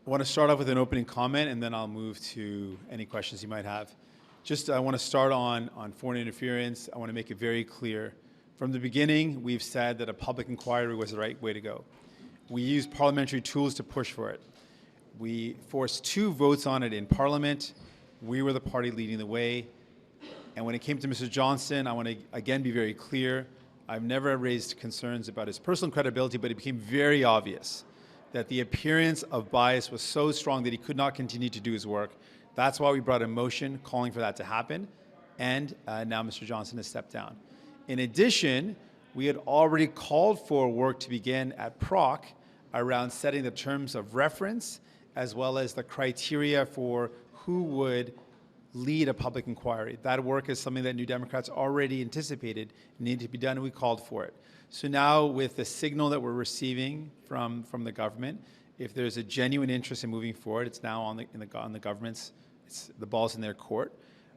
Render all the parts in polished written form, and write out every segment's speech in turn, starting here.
I want to start off with an opening comment, and then I'll move to any questions you might have. I want to start on foreign interference. I want to make it very clear. From the beginning, we've said that a public inquiry was the right way to go. We used parliamentary tools to push for it. We forced 2 votes on it in Parliament. We were the party leading the way. And when it came to Mr. Johnston, I want to again be very clear. I've never raised concerns about his personal credibility, but it became very obvious that the appearance of bias was so strong that he could not continue to do his work. That's why we brought a motion calling for that to happen. And now Mr. Johnston has stepped down. In addition, we had already called for work to begin at PROC around setting the terms of reference, as well as the criteria for who would lead a public inquiry. That work is something that New Democrats already anticipated needed to be done, and we called for it. So now, with the signal that we're receiving from the government, if there's a genuine interest in moving forward, it's now on the government's, the ball's in their court.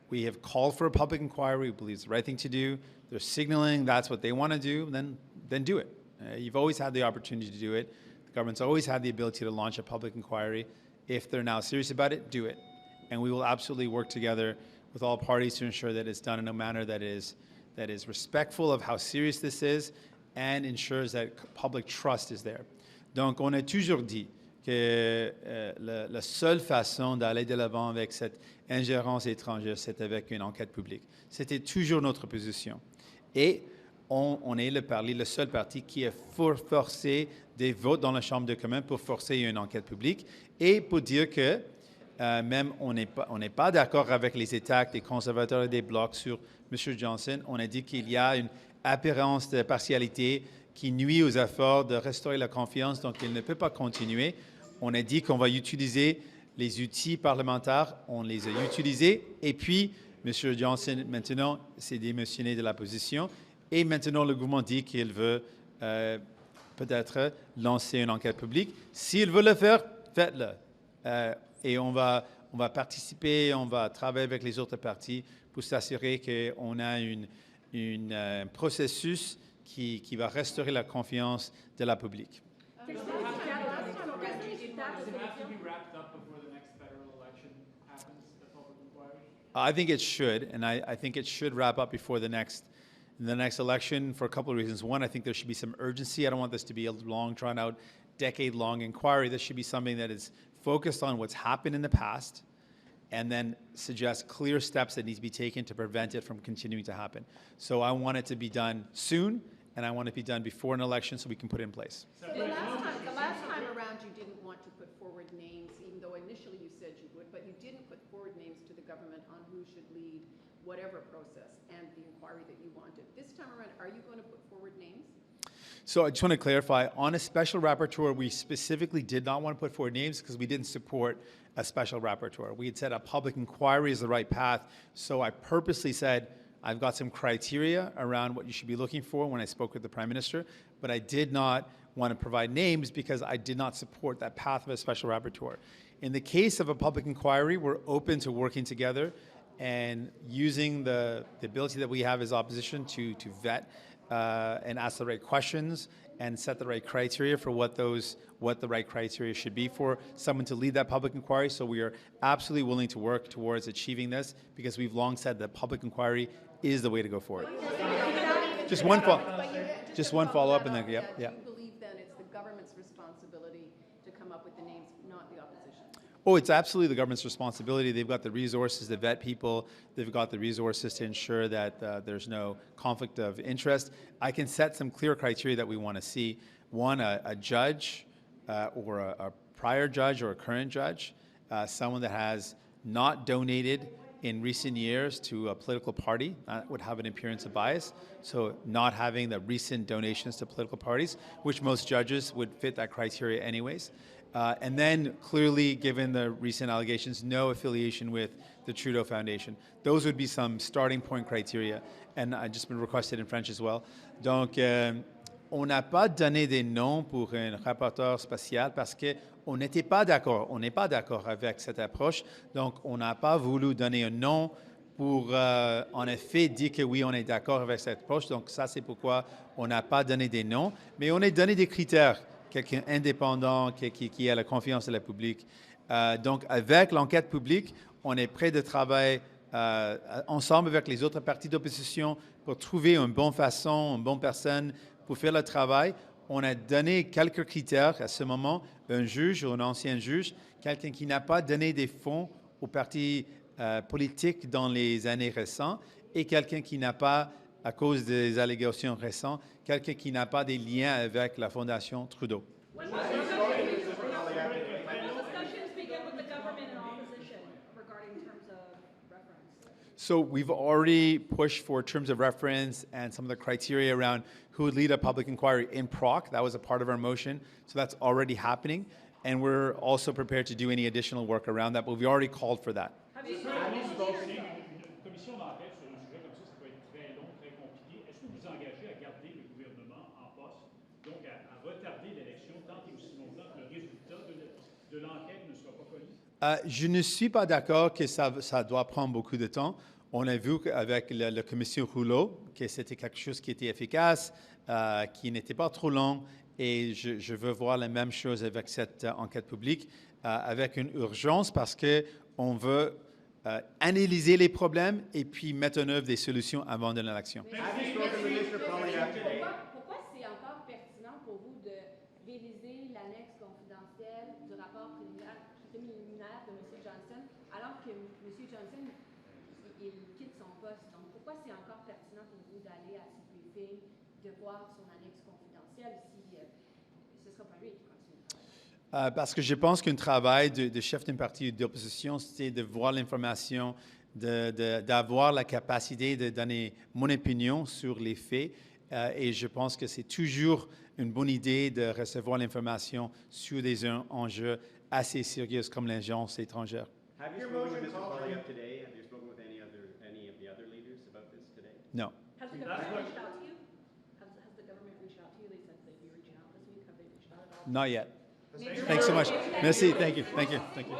We have called for a public inquiry. We believe it's the right thing to do. They're signaling that's what they want to do, then do it. You've always had the opportunity to do it. The government's always had the ability to launch a public inquiry. If they're now serious about it, do it. And we will absolutely work together with all parties to ensure that it's done in a manner that is respectful of how serious this is and ensures that public trust is there. Donc, on a toujours dit que la seule façon d'aller de l'avant avec cette ingérence étrangère, c'est avec une enquête publique. C'était toujours notre position. Et on est le seul parti qui a forcé des votes dans la Chambre des communs pour forcer une enquête publique et pour dire que même on n'est pas d'accord avec les attaques des conservateurs et des blocs sur M. Johnston. On a dit qu'il y a une apparence de partialité qui nuit aux efforts de restaurer la confiance, donc il ne peut pas continuer. On a dit qu'on va utiliser les outils parlementaires, on les a utilisés, et puis M. Johnston maintenant s'est démissionné de la position, et maintenant le gouvernement dit qu'il veut peut-être lancer une enquête publique. S'il veut le faire, faites-le. Et on va participer, on va travailler avec les autres partis pour s'assurer qu'on a un processus qui va restaurer la confiance de la public. Does it have to be wrapped up before the next federal election happens, the public inquiry? I think it should, and I think it should wrap up before the next election for a couple of reasons. One, I think there should be some urgency. I don't want this to be a long, drawn-out, decade-long inquiry. This should be something that is focused on what's happened in the past and then suggest clear steps that need to be taken to prevent it from continuing to happen. So I want it to be done soon, and I want it to be done before an election so we can put it in place. So the last time around you didn't want to put forward names, even though initially you said you would, but you didn't put forward names to the government on who should lead whatever process and the inquiry that you wanted. This time around, are you going to put forward names? So I just want to clarify, on a special rapporteur, we specifically did not want to put forward names because we didn't support a special rapporteur. We had said a public inquiry is the right path, so I purposely said, I've got some criteria around what you should be looking for when I spoke with the Prime Minister, but I did not want to provide names because I did not support that path of a special rapporteur. In the case of a public inquiry, we're open to working together and using the ability that we have as opposition to vet and ask the right questions and set the right criteria for what the right criteria should be for someone to lead that public inquiry. So we are absolutely willing to work towards achieving this because we've long said that public inquiry is the way to go forward. Just one follow-up and then, yeah. Do you believe then it's the government's responsibility to come up with the names, not the opposition? Oh, it's absolutely the government's responsibility. They've got the resources to vet people. They've got the resources to ensure that there's no conflict of interest. I can set some clear criteria that we want to see. One, a judge or a prior judge or a current judge, someone that has not donated in recent years to a political party, that would have an appearance of bias. So not having the recent donations to political parties, which most judges would fit that criteria anyways. And then clearly, given the recent allegations, no affiliation with the Trudeau Foundation. Those would be some starting point criteria. And I've just been requested in French as well. Donc, on n'a pas donné des noms pour un rapporteur spécial parce qu'on n'était pas d'accord. On n'est pas d'accord avec cette approche. Donc, on n'a pas voulu donner un nom pour, en effet, dire que oui, on est d'accord avec cette approche. Donc, ça, c'est pourquoi on n'a pas donné des noms. Mais on a donné des critères quelqu'un indépendant qui a la confiance de la public. Donc, avec l'enquête publique, on est prêt de travailler ensemble avec les autres partis d'opposition pour trouver une bonne façon, une bonne personne pour faire le travail. On a donné quelques critères à ce moment, un juge ou un ancien juge, quelqu'un qui n'a pas donné des fonds aux partis politiques dans les années récentes et quelqu'un qui n'a pas, à cause des allégations récentes, quelqu'un qui n'a pas des liens avec la Fondation Trudeau. When will discussions begin with the government and opposition regarding terms of reference? So we've already pushed for terms of reference and some of the criteria around who would lead a public inquiry in proc. That was a part of our motion. So that's already happening. And we're also prepared to do any additional work around that, but we already called for that. Have you spoken to the leader? Une commission d'enquête sur un sujet comme ça peut être très long, très compliqué. Est-ce que vous vous engagez à garder le gouvernement en poste, donc à retarder l'élection tant et aussi longtemps que le résultat de l'enquête ne soit pas connu? Je ne suis pas d'accord que ça doit prendre beaucoup de temps. On a vu avec la commission Rouleau que c'était quelque chose qui était efficace, qui n'était pas trop long. Et je veux voir la même chose avec cette enquête publique, avec une urgence parce qu'on veut analyser les problèmes et puis mettre en œuvre des solutions avant de l'élection. Pourquoi c'est encore pertinent pour vous de réviser l'annexe confidentielle du rapport préliminaire de M. Johnston, alors que M. Johnston, il quitte son poste? Donc, pourquoi c'est encore pertinent pour vous d'aller à ce briefing, de voir son annexe confidentielle si ce ne sera pas lui qui continue? Parce que je pense qu'un travail de chef d'un parti d'opposition, c'est de voir l'information, d'avoir la capacité de donner mon opinion sur les faits. Et je pense que c'est toujours une bonne idée de recevoir l'information sur des enjeux assez sérieux comme l'ingérence étrangère. Have you spoken with Mr. Poilievre today? Have you spoken with any of the other leaders about this today? No. Has the government reached out to you? Has the government reached out to you? They said they'd be reaching out this week. Have they reached out at all? Not yet. Thanks so much. Merci. Thank you. Thank you. Thank you.